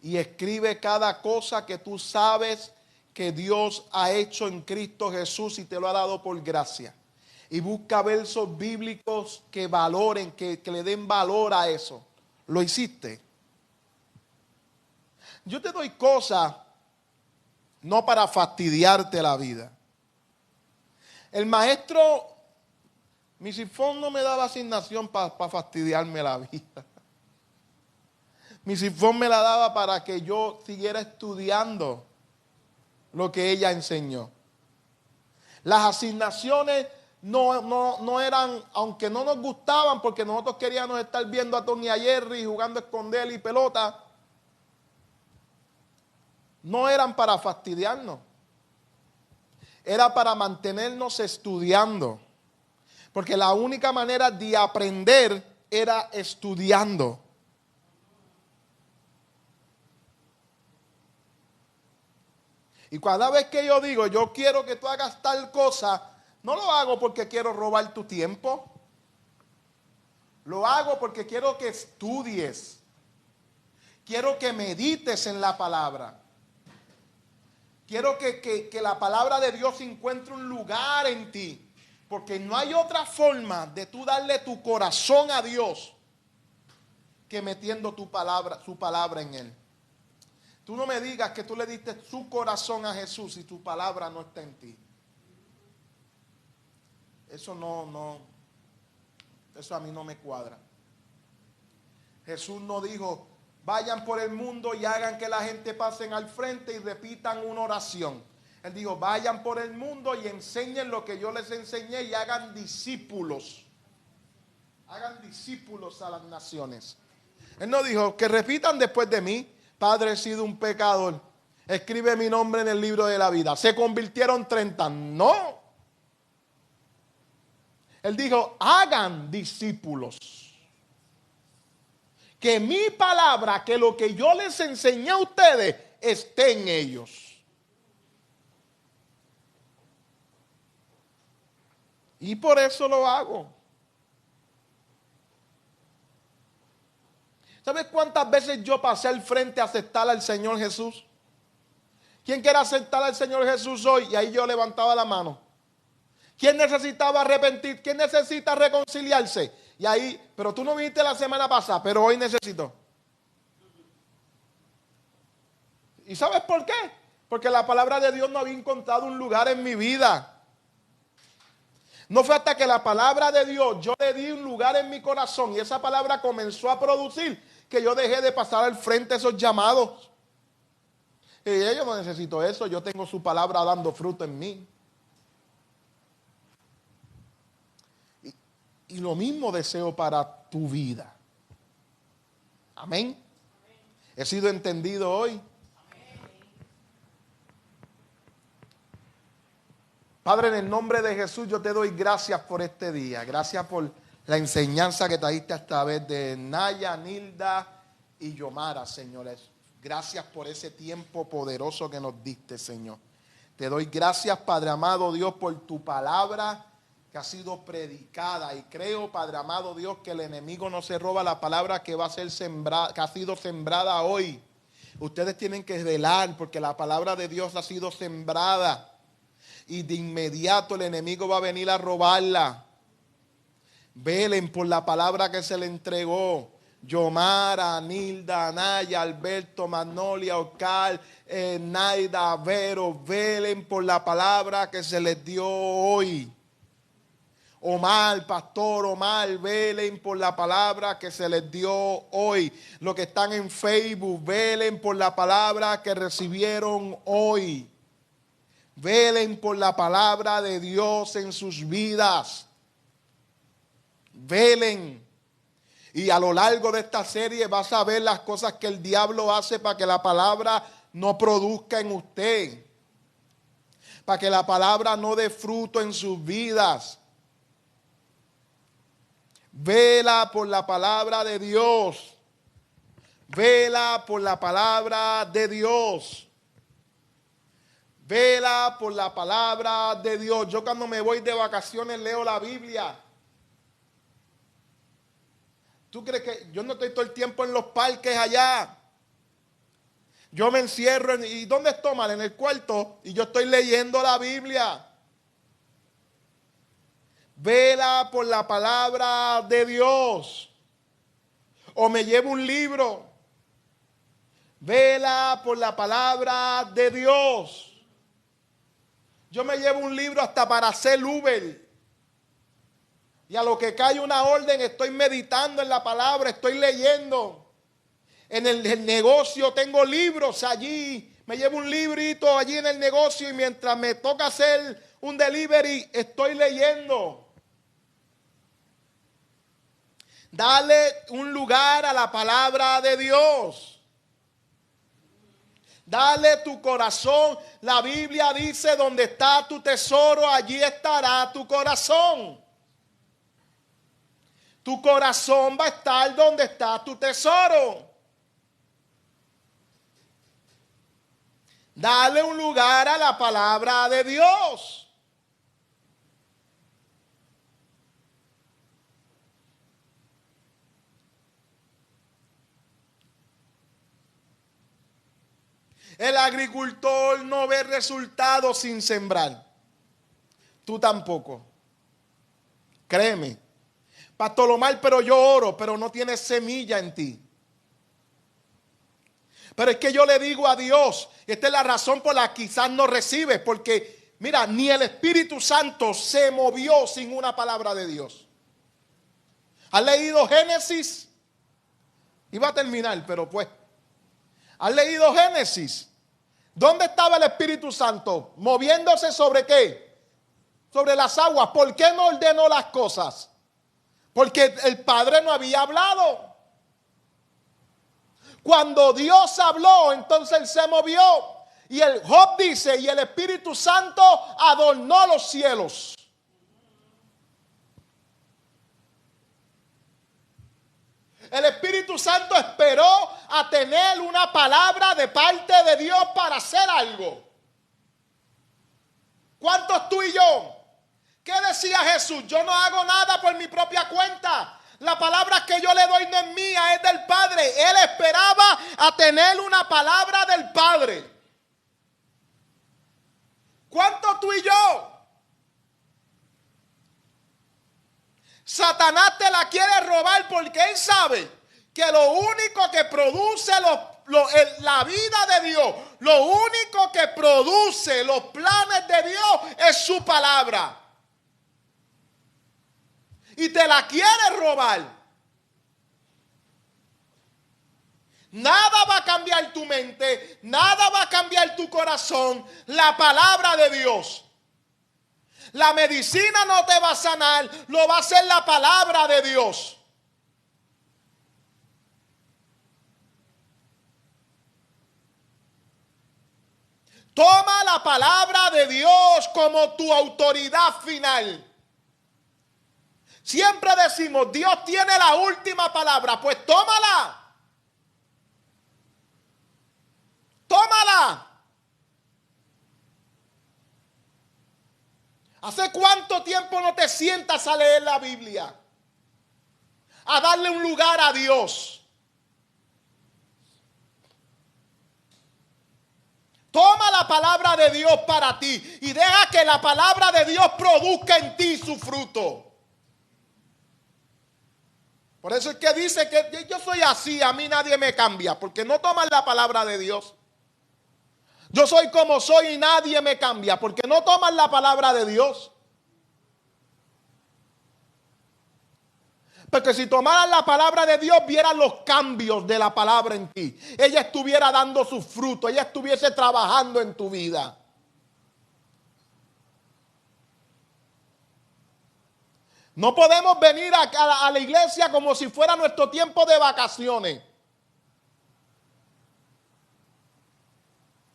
Speaker 1: Y escribe cada cosa que tú sabes que Dios ha hecho en Cristo Jesús y te lo ha dado por gracia. Y busca versos bíblicos que valoren, que le den valor a eso. ¿Lo hiciste? Yo te doy cosas no para fastidiarte la vida. El maestro, mi sifón no me daba asignación para fastidiarme la vida. Mi sifón me la daba para que yo siguiera estudiando lo que ella enseñó. Las asignaciones no eran, aunque no nos gustaban, porque nosotros queríamos estar viendo a Tony y a Jerry jugando a esconder y pelota, no eran para fastidiarnos. Era para mantenernos estudiando. Porque la única manera de aprender era estudiando. Y cada vez que yo digo, yo quiero que tú hagas tal cosa, no lo hago porque quiero robar tu tiempo. Lo hago porque quiero que estudies. Quiero que medites en la palabra. Quiero que la palabra de Dios encuentre un lugar en ti. Porque no hay otra forma de tú darle tu corazón a Dios que metiendo su palabra en Él. Tú no me digas que tú le diste su corazón a Jesús y tu palabra no está en ti. Eso eso a mí no me cuadra. Jesús no dijo, vayan por el mundo y hagan que la gente pasen al frente y repitan una oración. Él dijo, vayan por el mundo y enseñen lo que yo les enseñé y hagan discípulos. Hagan discípulos a las naciones. Él no dijo, que repitan después de mí, Padre, he sido un pecador. Escribe mi nombre en el libro de la vida. Se convirtieron 30. No. Él dijo, hagan discípulos. Que mi palabra, que lo que yo les enseñé a ustedes, esté en ellos. Y por eso lo hago. ¿Sabes cuántas veces yo pasé al frente a aceptar al Señor Jesús? ¿Quién quiere aceptar al Señor Jesús hoy? Y ahí yo levantaba la mano. ¿Quién necesitaba arrepentir? ¿Quién necesita reconciliarse? Y ahí, pero tú no viniste la semana pasada, pero hoy necesito. ¿Y sabes por qué? Porque la palabra de Dios no había encontrado un lugar en mi vida. No fue hasta que la palabra de Dios, yo le di un lugar en mi corazón y esa palabra comenzó a producir, que yo dejé de pasar al frente esos llamados. Y yo no necesito eso, yo tengo su palabra dando fruto en mí. Y lo mismo deseo para tu vida. Amén. He sido entendido hoy. Padre, en el nombre de Jesús yo te doy gracias por este día. Gracias por la enseñanza que trajiste a través de Naya, Nilda y Yomara, señores. Gracias por ese tiempo poderoso que nos diste, Señor. Te doy gracias, Padre amado Dios, por tu palabra que ha sido predicada. Y creo, Padre amado Dios, que el enemigo no se roba la palabra que va a ser sembrada, que ha sido sembrada hoy. Ustedes tienen que velar porque la palabra de Dios ha sido sembrada. Y de inmediato el enemigo va a venir a robarla. Velen por la palabra que se le entregó. Yomara, Nilda, Naya, Alberto, Magnolia, Oscar, Naida, Vero, velen por la palabra que se les dio hoy. Omar, Pastor Omar, velen por la palabra que se les dio hoy. Los que están en Facebook, velen por la palabra que recibieron hoy. Velen por la palabra de Dios en sus vidas. Velen. Y a lo largo de esta serie vas a ver las cosas que el diablo hace para que la palabra no produzca en usted. Para que la palabra no dé fruto en sus vidas. Vela por la palabra de Dios. Vela por la palabra de Dios. Vela por la palabra de Dios. Yo cuando me voy de vacaciones leo la Biblia. ¿Tú crees que yo no estoy todo el tiempo en los parques allá? Yo me encierro ¿y dónde estoy, mal? En el cuarto y yo estoy leyendo la Biblia. Vela por la palabra de Dios. O me llevo un libro. Vela por la palabra de Dios. Yo me llevo un libro hasta para hacer Uber. Y a lo que cae una orden estoy meditando en la palabra, estoy leyendo. En el negocio tengo libros allí. Me llevo un librito allí en el negocio y mientras me toca hacer un delivery estoy leyendo. Dale un lugar a la palabra de Dios. Dale tu corazón. La Biblia dice, donde está tu tesoro, allí estará tu corazón. Tu corazón va a estar donde está tu tesoro. Dale un lugar a la palabra de Dios. El agricultor no ve resultados sin sembrar. Tú tampoco. Créeme. Pastor Omar, pero yo oro, pero no tienes semilla en ti. Pero es que yo le digo a Dios, esta es la razón por la que quizás no recibes, porque mira, ni el Espíritu Santo se movió sin una palabra de Dios. ¿Has leído Génesis? Iba a terminar, pero pues. ¿Has leído Génesis? ¿Dónde estaba el Espíritu Santo? ¿Moviéndose sobre qué? Sobre las aguas. ¿Por qué no ordenó las cosas? Porque el Padre no había hablado. Cuando Dios habló, entonces Él se movió. Y el Job dice, y el Espíritu Santo adornó los cielos. El Espíritu Santo esperó a tener una palabra de parte de Dios para hacer algo. ¿Cuántos tú y yo? ¿Qué decía Jesús? Yo no hago nada por mi propia cuenta. La palabra que yo le doy no es mía, es del Padre. Él esperaba a tener una palabra del Padre. ¿Cuánto tú y yo? Satanás te la quiere robar porque él sabe que lo único que produce la vida de Dios, lo único que produce los planes de Dios es su palabra. Y te la quiere robar. Nada va a cambiar tu mente, nada va a cambiar tu corazón, la palabra de Dios. La medicina no te va a sanar, lo va a hacer la palabra de Dios. Toma la palabra de Dios como tu autoridad final. Siempre decimos, Dios tiene la última palabra, pues tómala. Tómala. ¿Hace cuánto tiempo no te sientas a leer la Biblia? A darle un lugar a Dios. Toma la palabra de Dios para ti y deja que la palabra de Dios produzca en ti su fruto. Por eso es que dice que yo soy así, a mí nadie me cambia, porque no toman la palabra de Dios. Yo soy como soy y nadie me cambia, porque no toman la palabra de Dios. Porque si tomaran la palabra de Dios, vieran los cambios de la palabra en ti. Ella estuviera dando su fruto, ella estuviese trabajando en tu vida. No podemos venir a la iglesia como si fuera nuestro tiempo de vacaciones.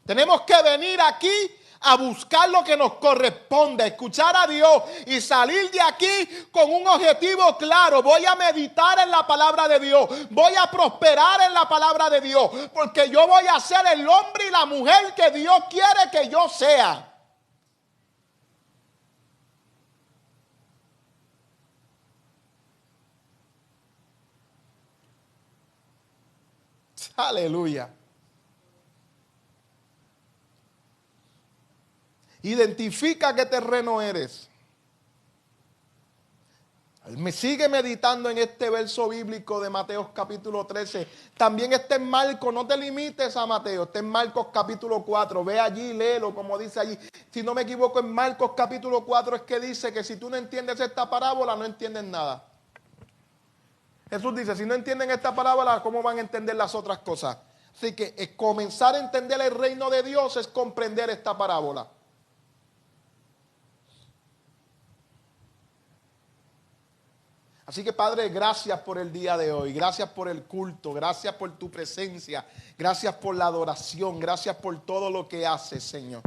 Speaker 1: Tenemos que venir aquí a buscar lo que nos corresponde, a escuchar a Dios y salir de aquí con un objetivo claro. Voy a meditar en la palabra de Dios, voy a prosperar en la palabra de Dios, porque yo voy a ser el hombre y la mujer que Dios quiere que yo sea. Aleluya. Identifica qué terreno eres. Me sigue meditando en este verso bíblico de Mateo capítulo 13. También está en Marcos, no te limites a Mateo, está en Marcos capítulo 4. Ve allí, léelo como dice allí. Si no me equivoco, en Marcos capítulo 4 es que dice que si tú no entiendes esta parábola, no entiendes nada. Jesús dice, si no entienden esta parábola, ¿cómo van a entender las otras cosas? Así que comenzar a entender el reino de Dios es comprender esta parábola. Así que Padre, gracias por el día de hoy, gracias por el culto, gracias por tu presencia, gracias por la adoración, gracias por todo lo que haces, Señor.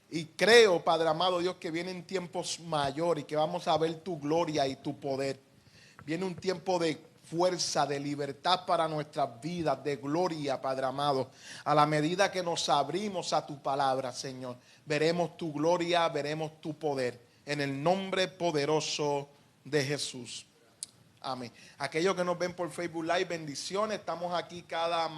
Speaker 1: Y creo, Padre amado Dios, que vienen tiempos mayores y que vamos a ver tu gloria y tu poder. Viene un tiempo de fuerza, de libertad para nuestras vidas, de gloria, Padre amado. A la medida que nos abrimos a tu palabra, Señor, veremos tu gloria, veremos tu poder. En el nombre poderoso de Jesús. Amén. Aquellos que nos ven por Facebook Live, bendiciones. Estamos aquí cada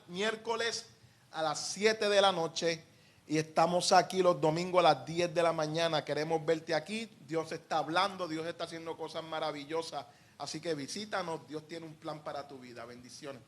Speaker 1: miércoles a las 7 de la noche y estamos aquí los domingos a las 10 de la mañana. Queremos verte aquí. Dios está hablando, Dios está haciendo cosas maravillosas. Así que visítanos, Dios tiene un plan para tu vida. Bendiciones.